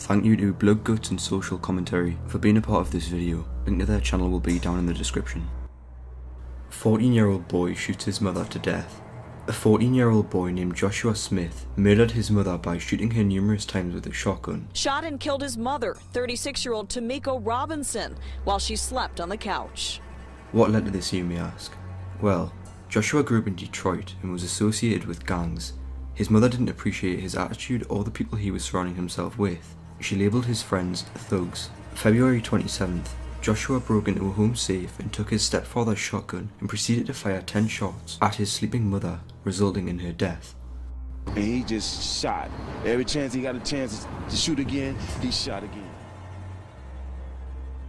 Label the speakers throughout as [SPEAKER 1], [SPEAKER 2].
[SPEAKER 1] Thank you to Blood, Guts and Social Commentary for being a part of this video. Link to their channel will be down in the description. 14-year-old boy shoots his mother to death. A 14-year-old boy named Joshua Smith murdered his mother by shooting her numerous times with a shotgun.
[SPEAKER 2] Shot and killed his mother, 36-year-old Tamiko Robinson, while she slept on the couch.
[SPEAKER 1] What led to this, you may ask? Well, Joshua grew up in Detroit and was associated with gangs. His mother didn't appreciate his attitude or the people he was surrounding himself with. She labelled his friends thugs. February 27th, Joshua broke into a home safe and took his stepfather's shotgun and proceeded to fire 10 shots at his sleeping mother, resulting in her death.
[SPEAKER 3] And he just shot. Every chance he got a chance to shoot again, he shot again.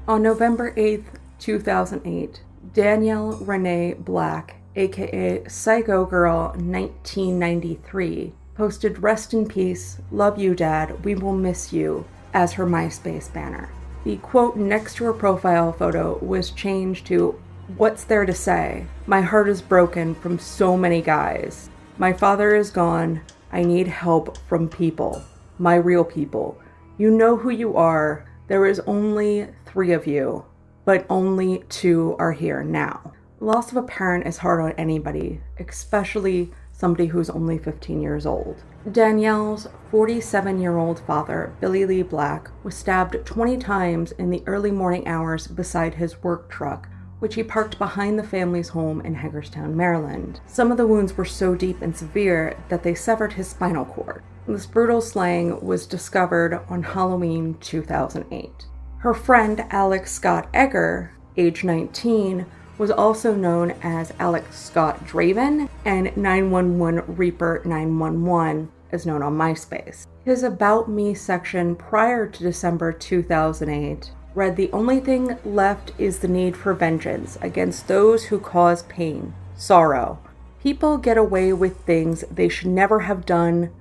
[SPEAKER 4] On November 8th, 2008, Danielle Renee Black, aka Psycho Girl 1993, posted "Rest in peace, love you dad, we will miss you" as her MySpace banner. The quote next to her profile photo was changed to, "What's there to say? My heart is broken from so many guys. My father is gone. I need help from people. My real people. You know who you are. There is only 3 of you, but only 2 are here now." Loss of a parent is hard on anybody, especially somebody who's only 15 years old. Danielle's 47-year-old father, Billy Lee Black, was stabbed 20 times in the early morning hours beside his work truck, which he parked behind the family's home in Hagerstown, Maryland. Some of the wounds were so deep and severe that they severed his spinal cord. This brutal slaying was discovered on Halloween 2008. Her friend Alex Scott Egger, age 19, was also known as Alex Scott Draven, and 911 Reaper 911 is known on MySpace. His About Me section prior to December 2008 read, "The only thing left is the need for vengeance against those who cause pain, sorrow. People get away with things they should never have done,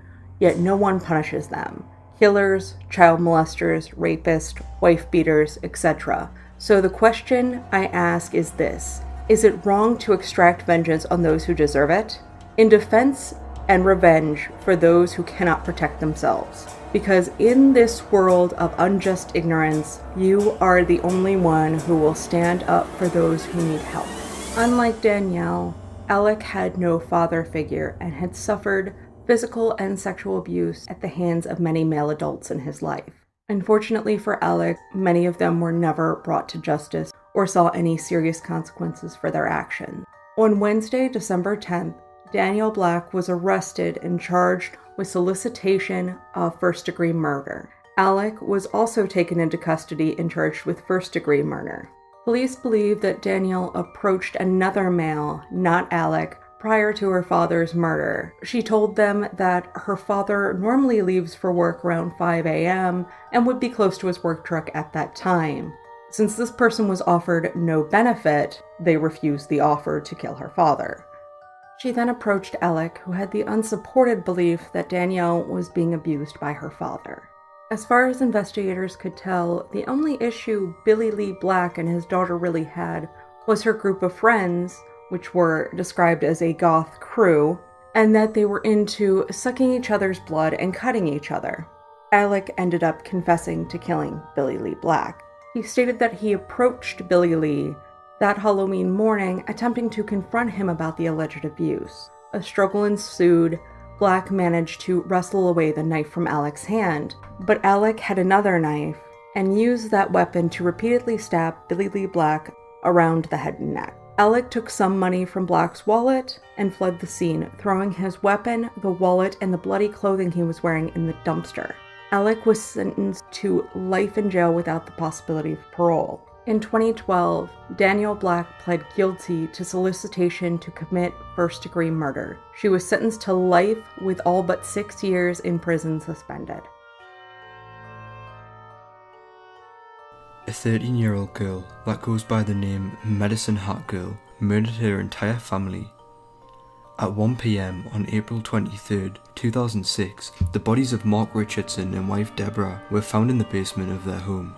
[SPEAKER 4] yet no one punishes them. Killers, child molesters, rapists, wife beaters, etc. So the question I ask is this: is it wrong to extract vengeance on those who deserve it? In defense and revenge for those who cannot protect themselves. Because in this world of unjust ignorance, you are the only one who will stand up for those who need help." Unlike Danielle, Alec had no father figure and had suffered physical and sexual abuse at the hands of many male adults in his life. Unfortunately for Alec, many of them were never brought to justice or saw any serious consequences for their actions. On Wednesday, December 10th, Danielle Black was arrested and charged with solicitation of first-degree murder. Alec was also taken into custody and charged with first-degree murder. Police believe that Danielle approached another male, not Alec, prior to her father's murder. She told them that her father normally leaves for work around 5 a.m. and would be close to his work truck at that time. Since this person was offered no benefit, they refused the offer to kill her father. She then approached Alec, who had the unsupported belief that Danielle was being abused by her father. As far as investigators could tell, the only issue Billy Lee Black and his daughter really had was her group of friends, which were described as a goth crew, and that they were into sucking each other's blood and cutting each other. Alec ended up confessing to killing Billy Lee Black. He stated that he approached Billy Lee that Halloween morning, attempting to confront him about the alleged abuse. A struggle ensued. Black managed to wrestle away the knife from Alec's hand, but Alec had another knife and used that weapon to repeatedly stab Billy Lee Black around the head and neck. Alec took some money from Black's wallet and fled the scene, throwing his weapon, the wallet, and the bloody clothing he was wearing in the dumpster. Alec was sentenced to life in jail without the possibility of parole. In 2012, Danielle Black pled guilty to solicitation to commit first-degree murder. She was sentenced to life with all but 6 years in prison suspended.
[SPEAKER 1] A 13-year-old girl that goes by the name Medicine Hat Girl murdered her entire family. At 1 p.m. on April 23, 2006, the bodies of Mark Richardson and wife Deborah were found in the basement of their home.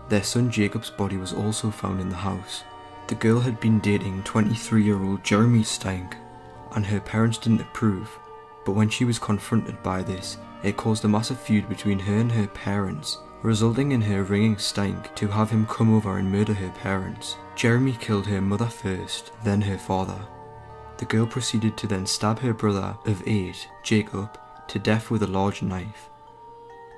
[SPEAKER 1] Their son Jacob's body was also found in the house. The girl had been dating 23-year-old Jeremy Stank, and her parents didn't approve, but when she was confronted by this, it caused a massive feud between her and her parents, resulting in her ringing Stank to have him come over and murder her parents. Jeremy killed her mother first, then her father. The girl proceeded to then stab her brother of 8, Jacob, to death with a large knife.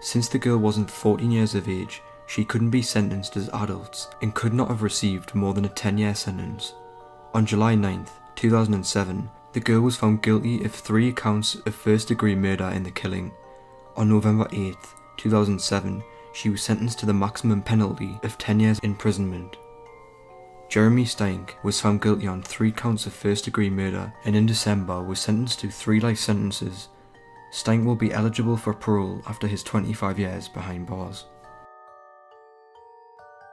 [SPEAKER 1] Since the girl wasn't 14 years of age, she couldn't be sentenced as adults and could not have received more than a 10-year sentence. On July 9th, 2007, the girl was found guilty of 3 counts of first-degree murder in the killing. On November 8th, 2007, she was sentenced to the maximum penalty of 10 years imprisonment. Jeremy Stank was found guilty on 3 counts of first-degree murder and in December was sentenced to 3 life sentences. Stank will be eligible for parole after his 25 years behind bars.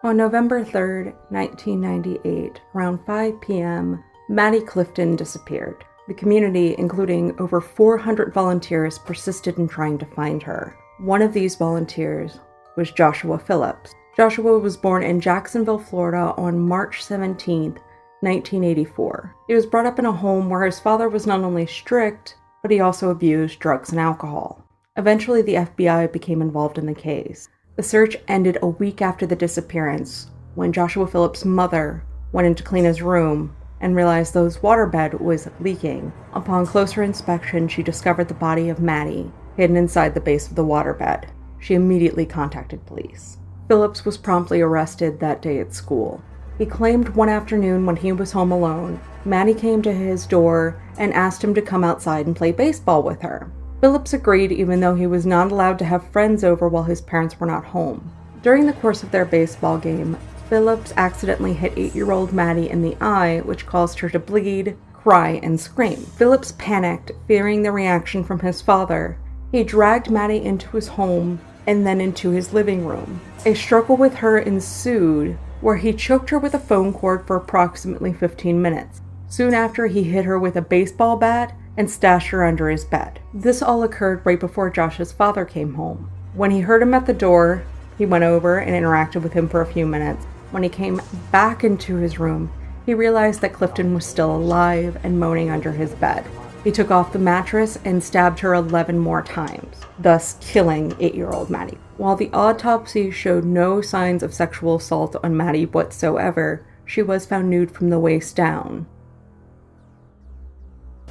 [SPEAKER 4] On November 3rd, 1998, around 5 p.m., Maddie Clifton disappeared. The community, including over 400 volunteers, persisted in trying to find her. One of these volunteers was Joshua Phillips. Joshua was born in Jacksonville, Florida on March 17, 1984. He was brought up in a home where his father was not only strict, but he also abused drugs and alcohol. Eventually, the FBI became involved in the case. The search ended a week after the disappearance, when Joshua Phillips' mother went in to clean his room and realized that his waterbed was leaking. Upon closer inspection, she discovered the body of Maddie hidden inside the base of the waterbed. She immediately contacted police. Phillips was promptly arrested that day at school. He claimed one afternoon when he was home alone, Maddie came to his door and asked him to come outside and play baseball with her. Phillips agreed, even though he was not allowed to have friends over while his parents were not home. During the course of their baseball game, Phillips accidentally hit 8-year-old Maddie in the eye, which caused her to bleed, cry, and scream. Phillips panicked, fearing the reaction from his father. He dragged Maddie into his home and then into his living room. A struggle with her ensued, where he choked her with a phone cord for approximately 15 minutes. Soon after, he hit her with a baseball bat and stashed her under his bed. This all occurred right before Josh's father came home. When he heard him at the door, he went over and interacted with him for a few minutes. When he came back into his room, he realized that Clifton was still alive and moaning under his bed. He took off the mattress and stabbed her 11 more times, thus killing 8-year-old Maddie. While the autopsy showed no signs of sexual assault on Maddie whatsoever, she was found nude from the waist down.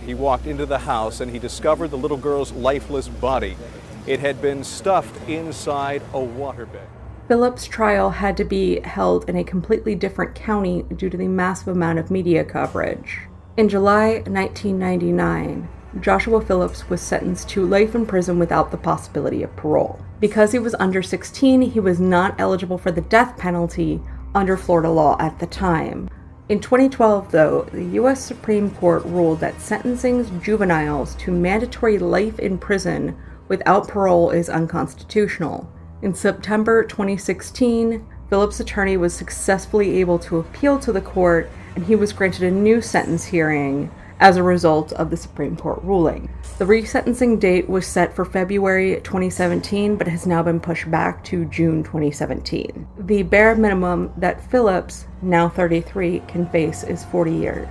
[SPEAKER 5] He walked into the house and he discovered the little girl's lifeless body. It had been stuffed inside a waterbed.
[SPEAKER 4] Phillips' trial had to be held in a completely different county due to the massive amount of media coverage. In July 1999, Joshua Phillips was sentenced to life in prison without the possibility of parole. Because he was under 16, he was not eligible for the death penalty under Florida law at the time. In 2012, though, the U.S. Supreme Court ruled that sentencing juveniles to mandatory life in prison without parole is unconstitutional. In September 2016, Phillips' attorney was successfully able to appeal to the court, and he was granted a new sentence hearing as a result of the Supreme Court ruling. The resentencing date was set for February 2017, but has now been pushed back to June 2017. The bare minimum that Phillips, now 33, can face is 40 years.